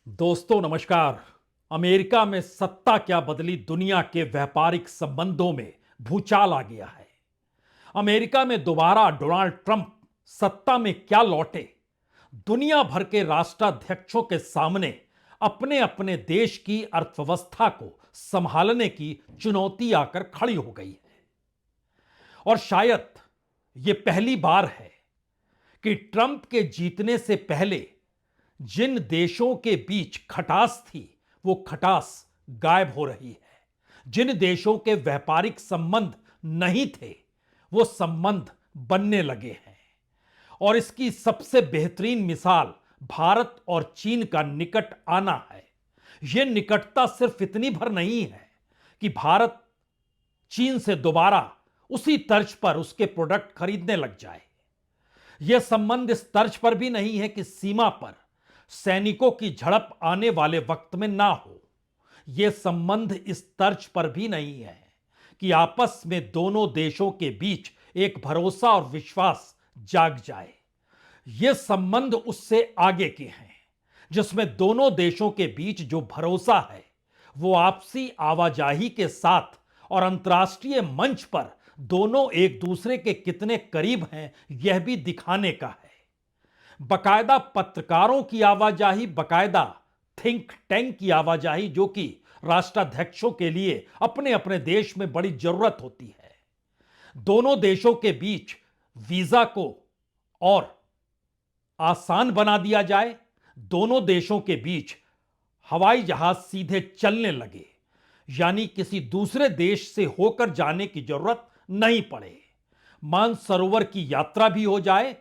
दोस्तों नमस्कार। अमेरिका में सत्ता क्या बदली दुनिया के व्यापारिक संबंधों में भूचाल आ गया है। अमेरिका में दोबारा डोनाल्ड ट्रंप सत्ता में क्या लौटे, दुनिया भर के राष्ट्राध्यक्षों के सामने अपने अपने देश की अर्थव्यवस्था को संभालने की चुनौती आकर खड़ी हो गई है। और शायद यह पहली बार है कि ट्रंप के जीतने से पहले जिन देशों के बीच खटास थी वो खटास गायब हो रही है। जिन देशों के व्यापारिक संबंध नहीं थे वो संबंध बनने लगे हैं। और इसकी सबसे बेहतरीन मिसाल भारत और चीन का निकट आना है। यह निकटता सिर्फ इतनी भर नहीं है कि भारत चीन से दोबारा उसी तर्ज पर उसके प्रोडक्ट खरीदने लग जाए। यह संबंध इस तर्ज पर भी नहीं है कि सीमा पर सैनिकों की झड़प आने वाले वक्त में ना हो। यह संबंध इस तर्ज पर भी नहीं है कि आपस में दोनों देशों के बीच एक भरोसा और विश्वास जाग जाए। यह संबंध उससे आगे के हैं, जिसमें दोनों देशों के बीच जो भरोसा है वो आपसी आवाजाही के साथ और अंतर्राष्ट्रीय मंच पर दोनों एक दूसरे के कितने करीब हैं यह भी दिखाने का है। बकायदा पत्रकारों की आवाजाही, बकायदा थिंक टैंक की आवाजाही, जो कि राष्ट्राध्यक्षों के लिए अपने अपने देश में बड़ी जरूरत होती है। दोनों देशों के बीच वीजा को और आसान बना दिया जाए, दोनों देशों के बीच हवाई जहाज सीधे चलने लगे, यानी किसी दूसरे देश से होकर जाने की जरूरत नहीं पड़े। मानसरोवर की यात्रा भी हो जाए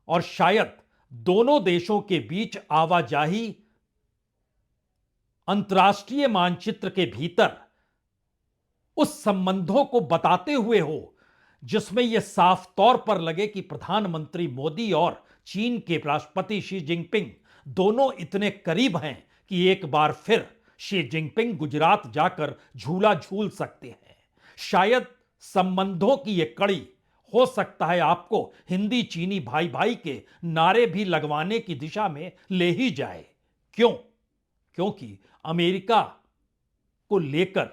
और शायद दोनों देशों के बीच आवाजाही अंतर्राष्ट्रीय मानचित्र के भीतर उस संबंधों को बताते हुए हो जिसमें यह साफ तौर पर लगे कि प्रधानमंत्री मोदी और चीन के राष्ट्रपति शी जिनपिंग दोनों इतने करीब हैं कि एक बार फिर शी जिनपिंग गुजरात जाकर झूला झूल सकते हैं। शायद संबंधों की यह कड़ी हो सकता है आपको हिंदी चीनी भाई भाई के नारे भी लगवाने की दिशा में ले ही जाए। क्यों? क्योंकि अमेरिका को लेकर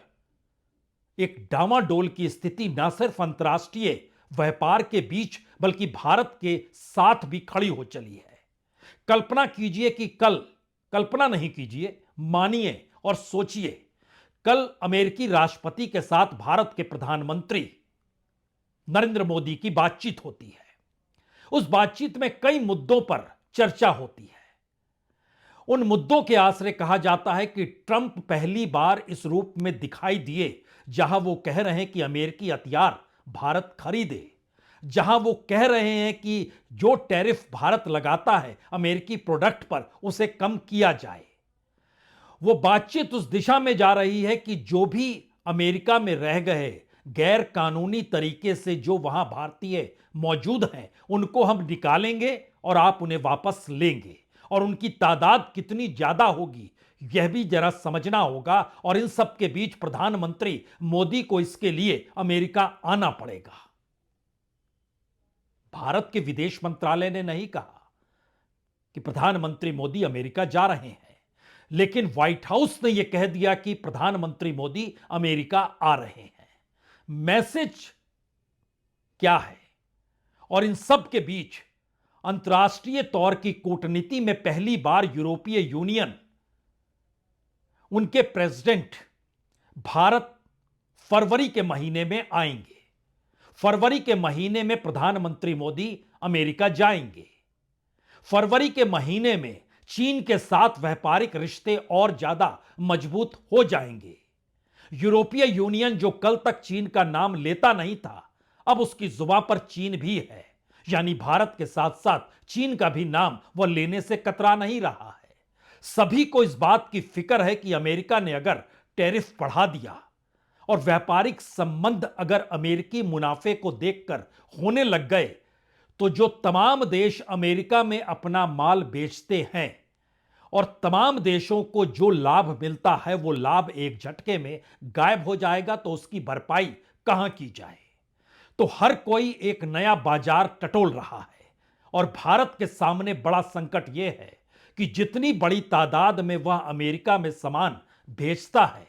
एक डामाडोल की स्थिति न सिर्फ अंतर्राष्ट्रीय व्यापार के बीच बल्कि भारत के साथ भी खड़ी हो चली है। कल्पना कीजिए कि कल्पना नहीं कीजिए, मानिए और सोचिए, कल अमेरिकी राष्ट्रपति के साथ भारत के प्रधानमंत्री नरेंद्र मोदी की बातचीत होती है। उस बातचीत में कई मुद्दों पर चर्चा होती है। उन मुद्दों के आसरे कहा जाता है कि ट्रंप पहली बार इस रूप में दिखाई दिए जहां वो कह रहे हैं कि अमेरिकी हथियार भारत खरीदे, जहां वो कह रहे हैं कि जो टैरिफ भारत लगाता है अमेरिकी प्रोडक्ट पर उसे कम किया जाए। वो बातचीत उस दिशा में जा रही है कि जो भी अमेरिका में रह गए गैर कानूनी तरीके से जो वहां भारतीय मौजूद हैं उनको हम निकालेंगे और आप उन्हें वापस लेंगे। और उनकी तादाद कितनी ज्यादा होगी यह भी जरा समझना होगा। और इन सब के बीच प्रधानमंत्री मोदी को इसके लिए अमेरिका आना पड़ेगा। भारत के विदेश मंत्रालय ने नहीं कहा कि प्रधानमंत्री मोदी अमेरिका जा रहे हैं, लेकिन व्हाइट हाउस ने यह कह दिया कि प्रधानमंत्री मोदी अमेरिका आ रहे हैं। मैसेज क्या है? और इन सब के बीच अंतर्राष्ट्रीय तौर की कूटनीति में पहली बार यूरोपीय यूनियन, उनके प्रेसिडेंट भारत फरवरी के महीने में आएंगे। फरवरी के महीने में प्रधानमंत्री मोदी अमेरिका जाएंगे। फरवरी के महीने में चीन के साथ व्यापारिक रिश्ते और ज्यादा मजबूत हो जाएंगे। यूरोपीय यूनियन जो कल तक चीन का नाम लेता नहीं था, अब उसकी जुबान पर चीन भी है, यानी भारत के साथ साथ चीन का भी नाम वह लेने से कतरा नहीं रहा है। सभी को इस बात की फिक्र है कि अमेरिका ने अगर टैरिफ बढ़ा दिया और व्यापारिक संबंध अगर अमेरिकी मुनाफे को देखकर होने लग गए तो जो तमाम देश अमेरिका में अपना माल बेचते हैं और तमाम देशों को जो लाभ मिलता है वो लाभ एक झटके में गायब हो जाएगा। तो उसकी भरपाई कहां की जाए? तो हर कोई एक नया बाजार टटोल रहा है और भारत के सामने बड़ा संकट यह है कि जितनी बड़ी तादाद में वह अमेरिका में सामान भेजता है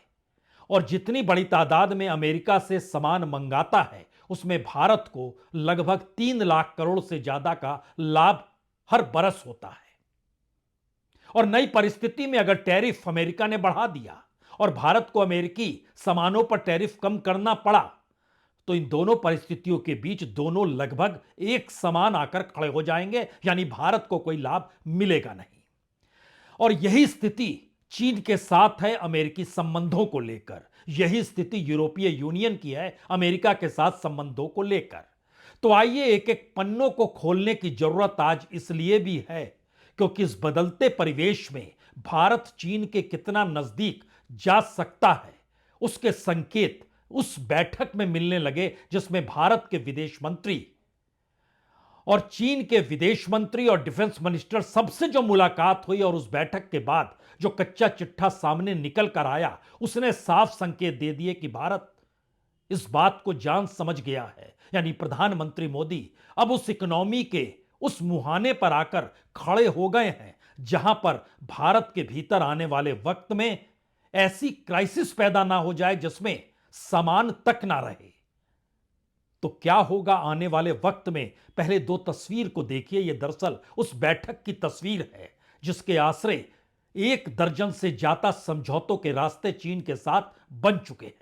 और जितनी बड़ी तादाद में अमेरिका से सामान मंगाता है, उसमें भारत को लगभग 3 लाख करोड़ से ज्यादा का लाभ हर बरस होता है। और नई परिस्थिति में अगर टैरिफ अमेरिका ने बढ़ा दिया और भारत को अमेरिकी सामानों पर टैरिफ कम करना पड़ा, तो इन दोनों परिस्थितियों के बीच दोनों लगभग एक समान आकर खड़े हो जाएंगे, यानी भारत को कोई लाभ मिलेगा नहीं। और यही स्थिति चीन के साथ है अमेरिकी संबंधों को लेकर, यही स्थिति यूरोपीय यूनियन की है अमेरिका के साथ संबंधों को लेकर। तो आइए एक एक पन्नों को खोलने की जरूरत आज इसलिए भी है क्योंकि इस बदलते परिवेश में भारत चीन के कितना नजदीक जा सकता है, उसके संकेत उस बैठक में मिलने लगे जिसमें भारत के विदेश मंत्री और चीन के विदेश मंत्री और डिफेंस मिनिस्टर सबसे जो मुलाकात हुई और उस बैठक के बाद जो कच्चा चिट्ठा सामने निकल कर आया, उसने साफ संकेत दे दिए कि भारत इस बात को जान समझ गया है, यानी प्रधानमंत्री मोदी अब उस इकोनॉमी के उस मुहाने पर आकर खड़े हो गए हैं जहां पर भारत के भीतर आने वाले वक्त में ऐसी क्राइसिस पैदा ना हो जाए जिसमें सामान तक ना रहे। तो क्या होगा आने वाले वक्त में, पहले दो तस्वीर को देखिए। यह दरअसल उस बैठक की तस्वीर है जिसके आसरे 1 दर्जन से ज्यादा समझौतों के रास्ते चीन के साथ बन चुके हैं।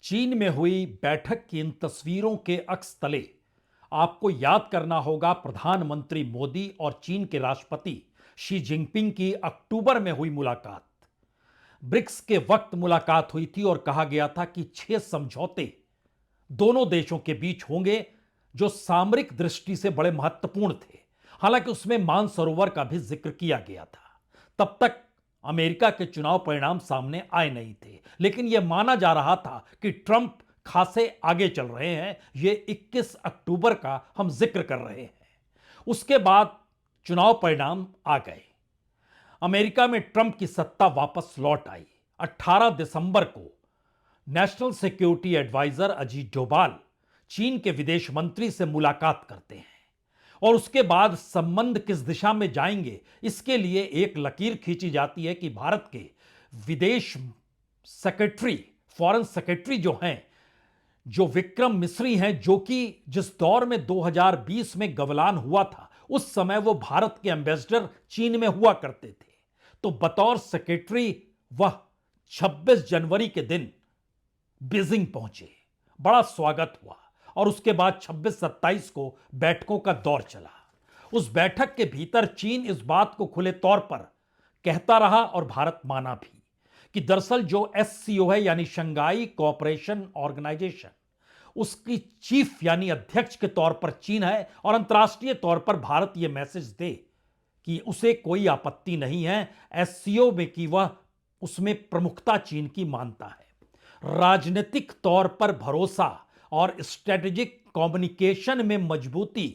चीन में हुई बैठक की इन तस्वीरों के अक्स तले आपको याद करना होगा प्रधानमंत्री मोदी और चीन के राष्ट्रपति शी जिनपिंग की अक्टूबर में हुई मुलाकात। ब्रिक्स के वक्त मुलाकात हुई थी और कहा गया था कि 6 समझौते दोनों देशों के बीच होंगे जो सामरिक दृष्टि से बड़े महत्वपूर्ण थे। हालांकि उसमें मानसरोवर का भी जिक्र किया गया था। तब तक अमेरिका के चुनाव परिणाम सामने आए नहीं थे, लेकिन यह माना जा रहा था कि ट्रंप खासे आगे चल रहे हैं। यह 21 अक्टूबर का हम जिक्र कर रहे हैं। उसके बाद चुनाव परिणाम आ गए। अमेरिका में ट्रंप की सत्ता वापस लौट आई। 18 दिसंबर को national security adviser Ajit Doval चीन के विदेश मंत्री से मुलाकात करते हैं और उसके बाद संबंध किस दिशा में जाएंगे, इसके लिए एक लकीर खींची जाती है कि भारत के विदेश सेक्रेटरी, फॉरेन सेक्रेटरी जो हैं, जो विक्रम मिस्री हैं, जो कि जिस दौर में 2020 में गवलान हुआ था, उस समय वो भारत के एम्बेसडर चीन में हुआ करते थे। तो बतौर सेक्रेटरी वह 26 जनवरी के दिन बीजिंग पहुंचे। बड़ा स्वागत हुआ और उसके बाद 26-27 को बैठकों का दौर चला। उस बैठक के भीतर चीन इस बात को खुले तौर पर कहता रहा और भारत माना भी कि दरअसल जो एससीओ है, यानी शंघाई कोऑपरेशन ऑर्गेनाइजेशन, उसकी चीफ यानी अध्यक्ष के तौर पर चीन है और अंतर्राष्ट्रीय तौर पर भारत यह मैसेज दे कि उसे कोई आपत्ति नहीं है एससीओ में कि वह उसमें प्रमुखता चीन की मानता है। राजनीतिक तौर पर भरोसा और स्ट्रेटेजिक कम्युनिकेशन में मजबूती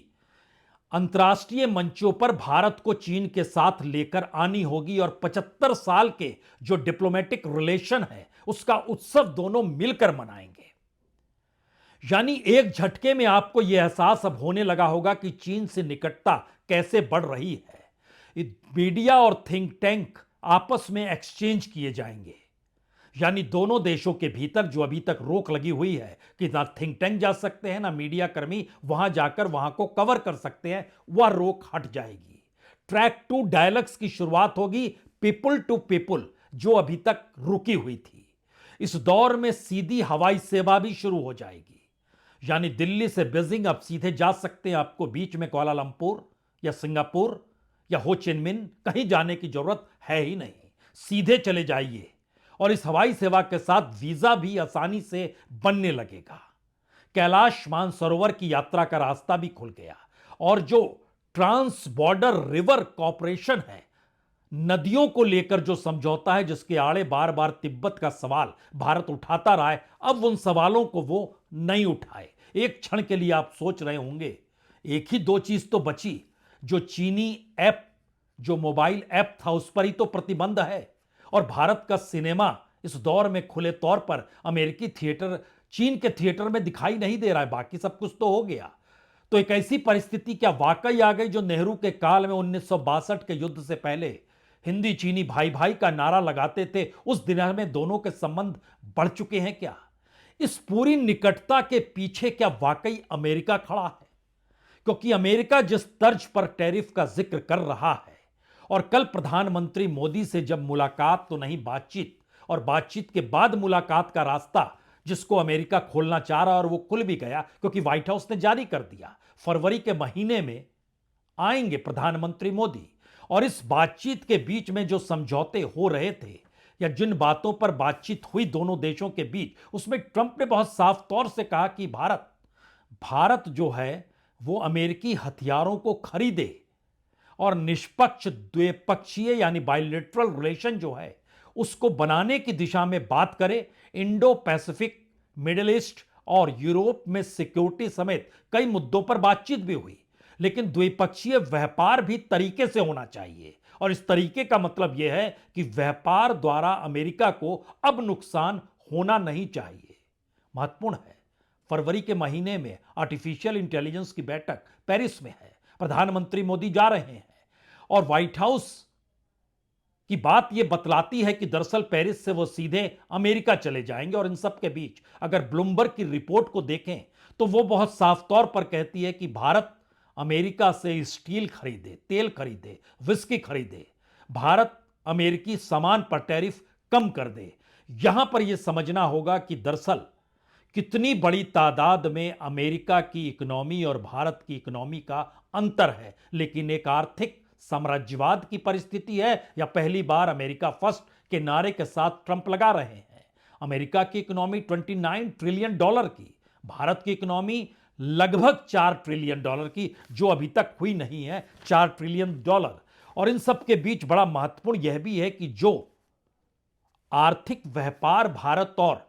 अंतर्राष्ट्रीय मंचों पर भारत को चीन के साथ लेकर आनी होगी और 75 साल के जो डिप्लोमेटिक रिलेशन है उसका उत्सव दोनों मिलकर मनाएंगे। यानी एक झटके में आपको यह एहसास अब होने लगा होगा कि चीन से निकटता कैसे बढ़ रही है। मीडिया और थिंक टैंक आपस में एक्सचेंज किए जाएंगे, यानी दोनों देशों के भीतर जो अभी तक रोक लगी हुई है कि ना थिंक टैंक जा सकते हैं ना मीडिया कर्मी वहां जाकर वहां को कवर कर सकते हैं, वह रोक हट जाएगी। ट्रैक 2 डायलॉग्स की शुरुआत होगी पीपुल टू पीपुल, जो अभी तक रुकी हुई थी। इस दौर में सीधी हवाई सेवा भी शुरू हो जाएगी, यानी दिल्ली से बीजिंग अब सीधे जा सकते हैं। आपको बीच में कुआलालंपुर या सिंगापुर या हो चिनमिन कहीं जाने की जरूरत है ही नहीं, सीधे चले जाइए। और इस हवाई सेवा के साथ वीजा भी आसानी से बनने लगेगा। कैलाश मानसरोवर की यात्रा का रास्ता भी खुल गया और जो ट्रांस बॉर्डर रिवर कॉर्पोरेशन है, नदियों को लेकर जो समझौता है जिसके आड़े बार बार तिब्बत का सवाल भारत उठाता रहा है, अब उन सवालों को वो नहीं उठाए। एक क्षण के लिए आप सोच रहे होंगे एक ही 2 चीज तो बची, जो चीनी ऐप, जो मोबाइल ऐप था उस पर ही तो प्रतिबंध है और भारत का सिनेमा इस दौर में खुले तौर पर अमेरिकी थिएटर चीन के थिएटर में दिखाई नहीं दे रहा है, बाकी सब कुछ तो हो गया। तो एक ऐसी परिस्थिति क्या वाकई आ गई जो नेहरू के काल में 1962 के युद्ध से पहले हिंदी चीनी भाई भाई का नारा लगाते थे, उस दिन में दोनों के संबंध बढ़ चुके हैं क्या? इस पूरी निकटता के पीछे क्या वाकई अमेरिका खड़ा है? क्योंकि अमेरिका जिस तर्ज पर टैरिफ का जिक्र कर रहा है, और कल प्रधानमंत्री मोदी से जब मुलाकात तो नहीं बातचीत, और बातचीत के बाद मुलाकात का रास्ता जिसको अमेरिका खोलना चाह रहा और वो खुल भी गया क्योंकि व्हाइट हाउस ने जारी कर दिया, फरवरी के महीने में आएंगे प्रधानमंत्री मोदी। और इस बातचीत के बीच में जो समझौते हो रहे थे या जिन बातों पर बातचीत हुई दोनों देशों के बीच, उसमें ट्रंप ने बहुत साफ तौर से कहा कि भारत जो है वो अमेरिकी हथियारों को खरीदे और निष्पक्ष द्विपक्षीय यानी बायलैटरल रिलेशन जो है उसको बनाने की दिशा में बात करे। इंडो पैसिफिक, मिडिल ईस्ट और यूरोप में सिक्योरिटी समेत कई मुद्दों पर बातचीत भी हुई, लेकिन द्विपक्षीय व्यापार भी तरीके से होना चाहिए। और इस तरीके का मतलब यह है कि व्यापार द्वारा अमेरिका को अब नुकसान होना नहीं चाहिए। महत्वपूर्ण है, फरवरी के महीने में आर्टिफिशियल इंटेलिजेंस की बैठक पेरिस में है, प्रधानमंत्री मोदी जा रहे हैं और व्हाइट हाउस की बात यह बतलाती है कि दरअसल पेरिस से वो सीधे अमेरिका चले जाएंगे। और इन सब के बीच अगर ब्लूमबर्ग की रिपोर्ट को देखें तो वो बहुत साफ तौर पर कहती है कि भारत अमेरिका से स्टील खरीदे, तेल खरीदे, विस्की खरीदे, भारत अमेरिकी सामान पर टैरिफ कम कर दे। यहां पर यह समझना होगा कि दरअसल कितनी बड़ी तादाद में अमेरिका की इकोनॉमी और भारत की इकोनॉमी का अंतर है। लेकिन एक आर्थिक साम्राज्यवाद की परिस्थिति है या पहली बार अमेरिका फर्स्ट के नारे के साथ ट्रंप लगा रहे हैं। अमेरिका की इकोनॉमी 29 ट्रिलियन डॉलर की, भारत की इकोनॉमी लगभग 4 ट्रिलियन डॉलर की, जो अभी तक हुई नहीं है 4 ट्रिलियन डॉलर। और इन सब के बीच बड़ा महत्वपूर्ण यह भी है कि जो आर्थिक व्यापार भारत और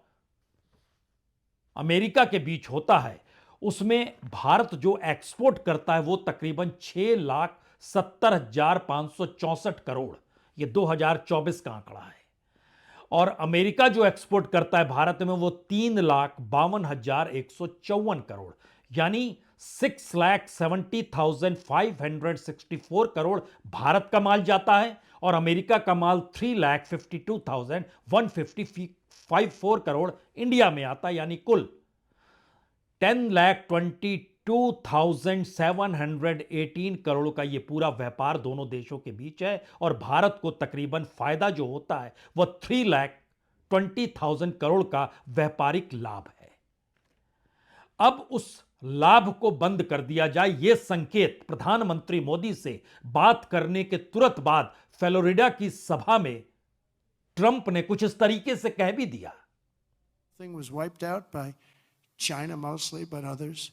अमेरिका के बीच होता है उसमें भारत जो एक्सपोर्ट करता है वो तकरीबन 6,70,564 करोड़, ये 2024 का आंकड़ा है। और अमेरिका जो एक्सपोर्ट करता है भारत में वो 3,52,154 करोड़, यानी 6,70,564 करोड़ भारत का माल जाता है और अमेरिका का माल 3,52,154 करोड़ इंडिया में आता है, यानी कुल 10,22,718 करोड़ का ये पूरा व्यापार दोनों देशों के बीच है। और भारत को तकरीबन फायदा जो होता है वह 3,20,000 करोड़ का व्यापारिक लाभ है। अब उस लाभ को बंद कर दिया जाए, यह संकेत प्रधानमंत्री मोदी से बात करने के तुरंत बाद फ्लोरिडा की सभा में ट्रंप ने कुछ इस तरीके से कह भी दिया। Thing was wiped out by China mostly, but others,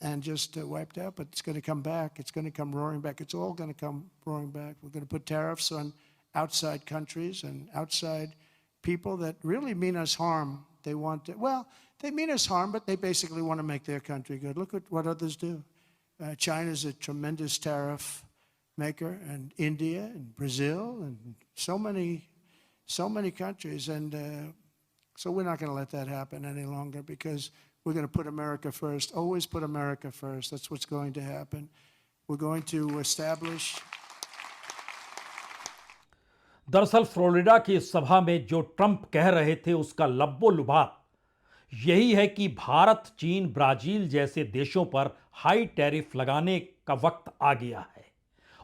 and just wiped out. But it's going to come back. It's going to come roaring back. It's all going to come roaring back. We're going to put tariffs on outside countries and outside people that really mean us harm. They want to, well, they mean us harm, but they basically want to make their country good. Look at what others do. China's a tremendous tariff maker, and India and Brazil and so many countries. And so we're not going to let that happen any longer because we're going to put America first. Always put America first. That's what's going to happen. We're going to establish. दरअसल Florida की इस सभा में जो Trump कह रहे थे उसका लब्बो लुभात यही है कि भारत, चीन, ब्राजील जैसे देशों पर हाई टैरिफ लगाने का वक्त आ गया है।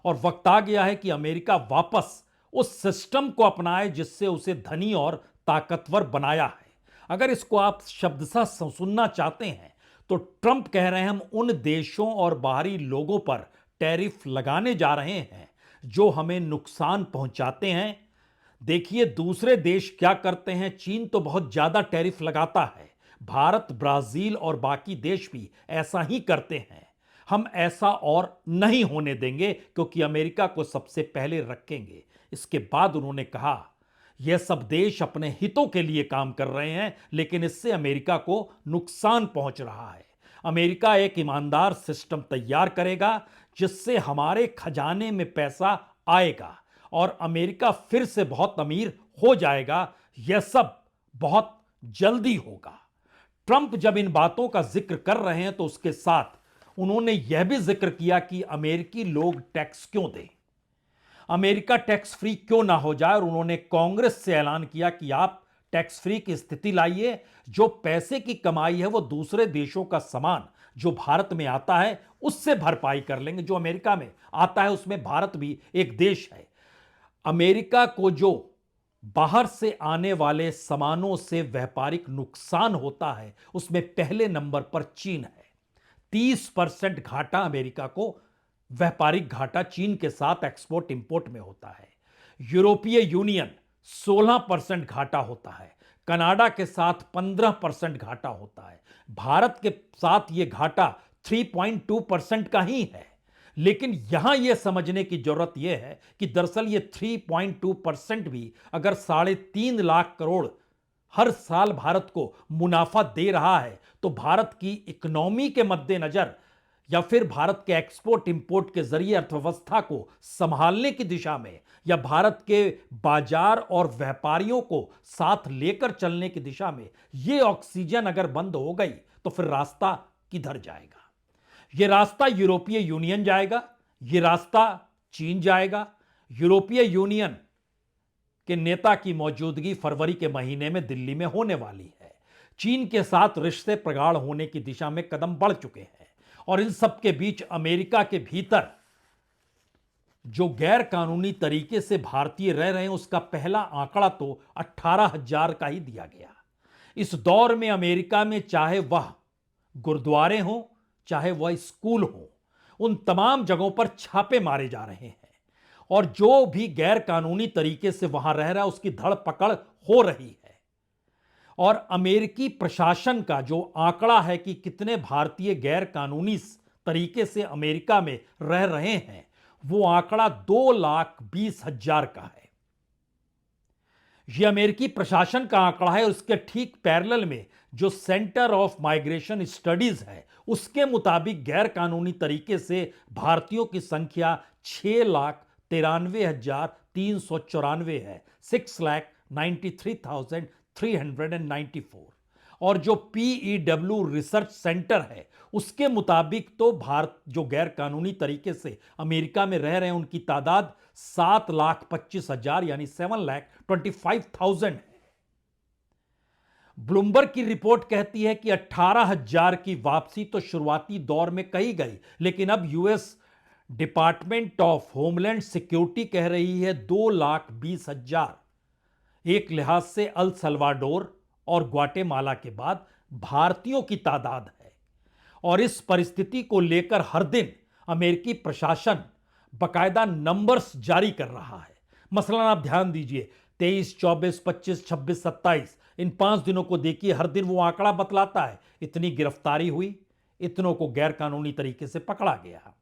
और वक्त आ गया है कि अमेरिका वापस उस सिस्टम को अपनाए जिससे उसे धनी और ताकतवर बनाया है। अगर इसको आप शब्दशः सुनना चाहते हैं तो ट्रंप कह रहे हैं हम उन देशों और बाहरी लोगों पर टैरिफ लगाने जा रहे हैं जो हमें नुकसान पहुंचाते हैं। देखिए दूसरे देश क्या करते हैं। चीन तो बहुत ज्यादा टैरिफ लगाता है, भारत, ब्राजील और बाकी देश भी ऐसा ही करते हैं। हम ऐसा और नहीं होने देंगे क्योंकि अमेरिका को सबसे पहले रखेंगे। इसके बाद उन्होंने कहा यह सब देश अपने हितों के लिए काम कर रहे हैं, लेकिन इससे अमेरिका को नुकसान पहुंच रहा है। अमेरिका एक ईमानदार सिस्टम तैयार करेगा जिससे हमारे खजाने में पैसा आएगा और अमेरिका फिर से बहुत अमीर हो जाएगा। यह सब बहुत जल्दी होगा। ट्रंप जब इन बातों का जिक्र कर रहे हैं तो उसके साथ उन्होंने यह भी जिक्र किया कि अमेरिकी लोग टैक्स क्यों दें, अमेरिका टैक्स फ्री क्यों ना हो जाए। और उन्होंने कांग्रेस से ऐलान किया कि आप टैक्स फ्री की स्थिति लाइए, जो पैसे की कमाई है वो दूसरे देशों का सामान जो भारत में आता है उससे भरपाई कर लेंगे। जो अमेरिका में आता है उसमें भारत भी एक देश है। अमेरिका को जो बाहर से आने वाले सामानों से व्यापारिक नुकसान होता है उसमें पहले नंबर पर चीन है। 30% घाटा अमेरिका को व्यापारिक घाटा चीन के साथ एक्सपोर्ट इंपोर्ट में होता है। यूरोपीय यूनियन 16% घाटा होता है। कनाडा के साथ 15% घाटा होता है। भारत के साथ यह घाटा 3.2% का ही है। लेकिन यहां यह समझने की जरूरत यह है कि दरअसल यह 3.2% भी अगर 3.5 लाख करोड़ हर साल भारत को मुनाफा दे रहा है तो भारत की इकोनॉमी के मद्देनजर या फिर भारत के एक्सपोर्ट इंपोर्ट के जरिए अर्थव्यवस्था को संभालने की दिशा में या भारत के बाजार और व्यापारियों को साथ लेकर चलने की दिशा में यह ऑक्सीजन अगर बंद हो गई तो फिर रास्ता किधर जाएगा? यह रास्ता यूरोपीय यूनियन जाएगा, यह रास्ता चीन जाएगा। यूरोपीय यूनियन के नेता की मौजूदगी फरवरी के महीने में दिल्ली में होने वाली है। चीन के साथ रिश्ते प्रगाढ़ होने की दिशा में कदम बढ़ चुके हैं और इन सब के बीच अमेरिका के भीतर जो गैर कानूनी तरीके से भारतीय रह रहे हैं उसका पहला आंकड़ा तो 18,000 का ही दिया गया। इस दौर में अमेरिका में चाहे वह गुरुद्वारे हों चाहे वह स्कूल हो, उन तमाम जगहों पर छापे मारे जा रहे हैं और जो भी गैर कानूनी तरीके से वहां रह रहा है उसकी धड़ पकड़ हो रही है। और अमेरिकी प्रशासन का जो आंकड़ा है कि कितने भारतीय गैर कानूनी तरीके से अमेरिका में रह रहे हैं वो आंकड़ा 2,20,000 का है। यह अमेरिकी प्रशासन का आंकड़ा है और उसके ठीक पैरेलल में जो सेंटर ऑफ माइग्रेशन स्टडीज है उसके मुताबिक गैर कानूनी तरीके से भारतीयों की संख्या 6,93,394 है, 6,93,394। और जो PEW रिसर्च सेंटर है उसके मुताबिक तो भारत जो गैर कानूनी तरीके से अमेरिका में रह रहे हैं उनकी तादाद 7,25,000 यानी 7,25,000 है। ब्लूमबर्ग की रिपोर्ट कहती है कि 18,000 की वापसी तो शुरुआती दौर में कही गई, लेकिन अब US department of homeland security कह रही है 2,20,000। एक लिहाज से अल सल्वाडोर और ग्वाटेमाला के बाद भारतीयों की तादाद है। और इस परिस्थिति को लेकर हर दिन अमेरिकी प्रशासन बकायदा नंबर्स जारी कर रहा है। मसलन आप ध्यान दीजिए 23, 24, 25, 26, 27 इन 5 दिनों को देखिए, हर दिन वो आंकड़ा बतलाता है इतनी गिरफ्तारी हुई, इतनों को गैर कानूनी तरीके से पकड़ा गया।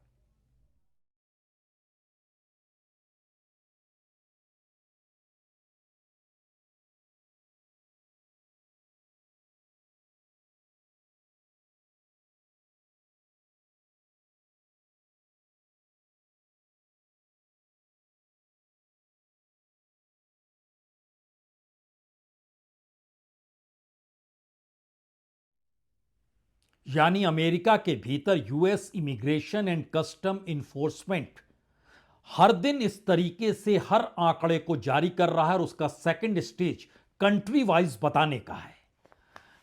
यानी अमेरिका के भीतर US immigration and custom enforcement हर दिन इस तरीके से हर आंकड़े को जारी कर रहा है और उसका सेकंड स्टेज कंट्री वाइज बताने का है।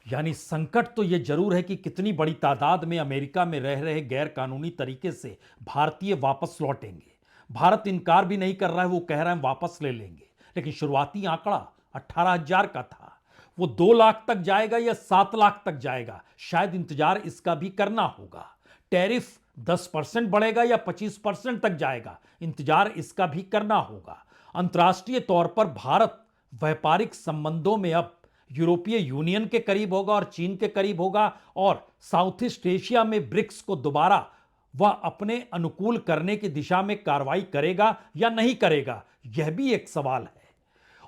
यानी संकट तो यह जरूर है कि कितनी बड़ी तादाद में अमेरिका में रह रहे गैर कानूनी तरीके से भारतीय वापस लौटेंगे। भारत इनकार भी नहीं कर रहा है, वो कह रहा है वापस ले लेंगे, लेकिन शुरुआती आंकड़ा 18,000 का था। वो 2 लाख तक जाएगा या 7 लाख तक जाएगा, शायद इंतजार इसका भी करना होगा। टैरिफ 10% बढ़ेगा या 25% तक जाएगा, इंतजार इसका भी करना होगा। अंतर्राष्ट्रीय तौर पर भारत व्यापारिक संबंधों में अब यूरोपीय यूनियन के करीब होगा और चीन के करीब होगा और साउथ ईस्ट एशिया में ब्रिक्स को दोबारा वह अपने अनुकूल करने की दिशा में कार्रवाई करेगा या नहीं करेगा, यह भी एक सवाल है।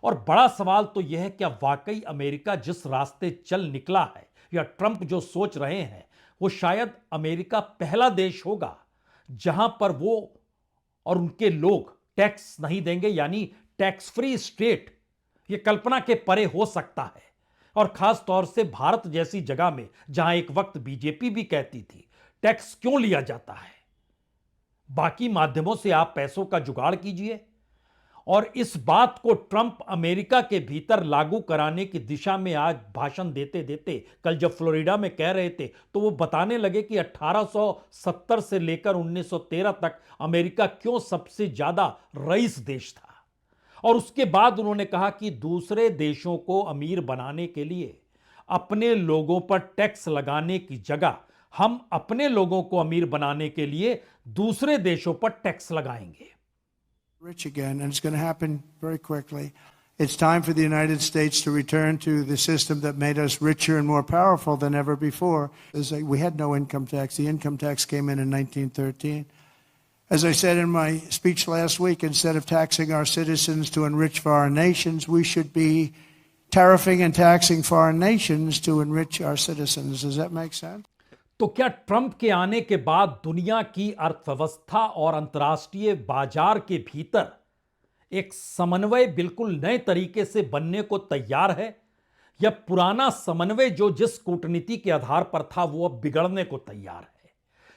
और बड़ा सवाल तो यह है क्या वाकई अमेरिका जिस रास्ते चल निकला है या ट्रंप जो सोच रहे हैं वो शायद अमेरिका पहला देश होगा जहां पर वो और उनके लोग टैक्स नहीं देंगे, यानी टैक्स फ्री स्टेट ये कल्पना के परे हो सकता है, और खास तौर से भारत जैसी जगह में जहां एक वक्त बीजेपी भी कहती थी टैक्स क्यों लिया जाता है, बाकी माध्यमों से आप पैसों का जुगाड़ कीजिए। और इस बात को ट्रंप अमेरिका के भीतर लागू कराने की दिशा में आज भाषण देते देते कल जब फ्लोरिडा में कह रहे थे तो वो बताने लगे कि 1870 से लेकर 1913 तक अमेरिका क्यों सबसे ज्यादा रईस देश था। और उसके बाद उन्होंने कहा कि दूसरे देशों को अमीर बनाने के लिए अपने लोगों पर टैक्स लगाने की जगह हम अपने लोगों को अमीर बनाने के लिए दूसरे देशों पर टैक्स लगाएंगे। Rich again, and it's going to happen very quickly. It's time for the United States to return to the system that made us richer and more powerful than ever before. We had no income tax. The income tax came in 1913. As I said in my speech last week, instead of taxing our citizens to enrich foreign nations, we should be tariffing and taxing foreign nations to enrich our citizens. Does that make sense? तो क्या Trump के आने के बाद दुनिया की अर्थव्यवस्था और अंतर्राष्ट्रीय बाजार के भीतर एक समन्वय बिल्कुल नए तरीके से बनने को तैयार है, या पुराना समन्वय जो जिस कूटनीति के आधार पर था वो अब बिगड़ने को तैयार है?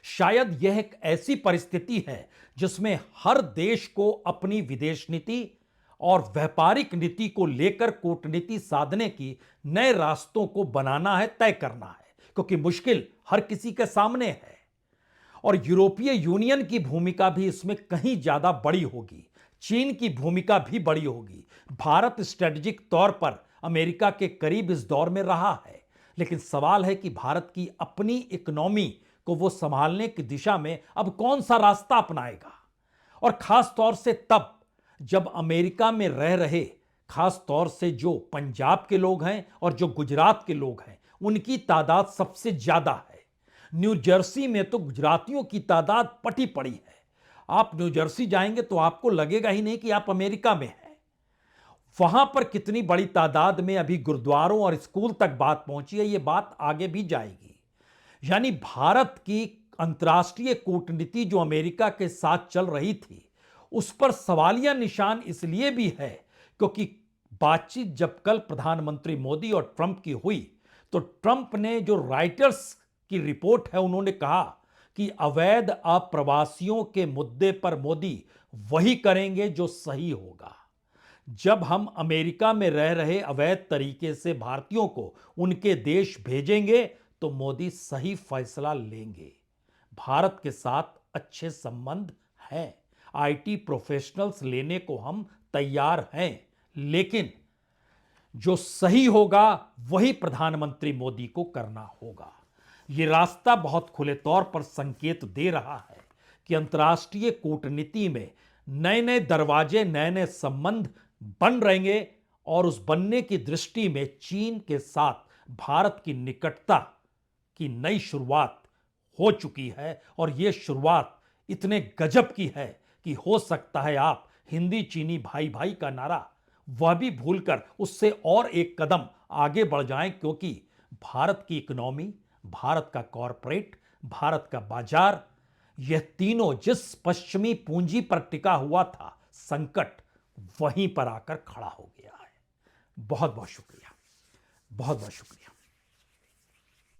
शायद यह एक ऐसी परिस्थिति है जिसमें हर देश को अपनी विदेश नीति और व्यापारिक नीति को लेकर कूटनीति साधने की नए रास्तों को बनाना है, तय करना है, क्योंकि मुश्किल हर किसी के सामने है। और यूरोपीय यूनियन की भूमिका भी इसमें कहीं ज्यादा बड़ी होगी, चीन की भूमिका भी बड़ी होगी। भारत स्ट्रेटेजिक तौर पर अमेरिका के करीब इस दौर में रहा है, लेकिन सवाल है कि भारत की अपनी इकोनॉमी को वो संभालने की दिशा में अब कौन सा रास्ता अपनाएगा। और खास तौर से तब जब अमेरिका में रह रहे खास तौर से जो पंजाब के लोग हैं और जो गुजरात के लोग हैं उनकी तादाद सबसे ज्यादा है। न्यू जर्सी में तो गुजरातियों की तादाद पटी पड़ी है। आप न्यू जर्सी जाएंगे तो आपको लगेगा ही नहीं कि आप अमेरिका में हैं। वहां पर कितनी बड़ी तादाद में अभी गुरुद्वारों और स्कूल तक बात पहुंची है, ये बात आगे भी जाएगी। यानी भारत की अंतर्राष्ट्रीय कूटनीति जो अमेरिका के साथ चल रही थी उस पर सवालिया निशान इसलिए भी है क्योंकि बातचीत जब कल प्रधानमंत्री मोदी और ट्रंप की हुई तो ट्रंप ने जो राइटर्स की रिपोर्ट है उन्होंने कहा कि अवैध अप्रवासियों के मुद्दे पर मोदी वही करेंगे जो सही होगा। जब हम अमेरिका में रह रहे अवैध तरीके से भारतीयों को उनके देश भेजेंगे तो मोदी सही फैसला लेंगे। भारत के साथ अच्छे संबंध हैं, आईटी प्रोफेशनल्स लेने को हम तैयार हैं, लेकिन जो सही होगा वही प्रधानमंत्री मोदी को करना होगा। यह रास्ता बहुत खुले तौर पर संकेत दे रहा है कि अंतर्राष्ट्रीय कूटनीति में नए नए दरवाजे, नए नए संबंध बन रहेंगे और उस बनने की दृष्टि में चीन के साथ भारत की निकटता की नई शुरुआत हो चुकी है। और यह शुरुआत इतने गजब की है कि हो सकता है आप हिंदी चीनी भाई भाई का नारा वह भी भूलकर उससे और एक कदम आगे बढ़ जाएं, क्योंकि भारत की इकोनॉमी, भारत का कॉरपोरेट, भारत का बाजार, यह तीनों जिस पश्चिमी पूंजी पर टिका हुआ था संकट, वहीं पर आकर खड़ा हो गया है। बहुत बहुत शुक्रिया, बहुत बहुत शुक्रिया।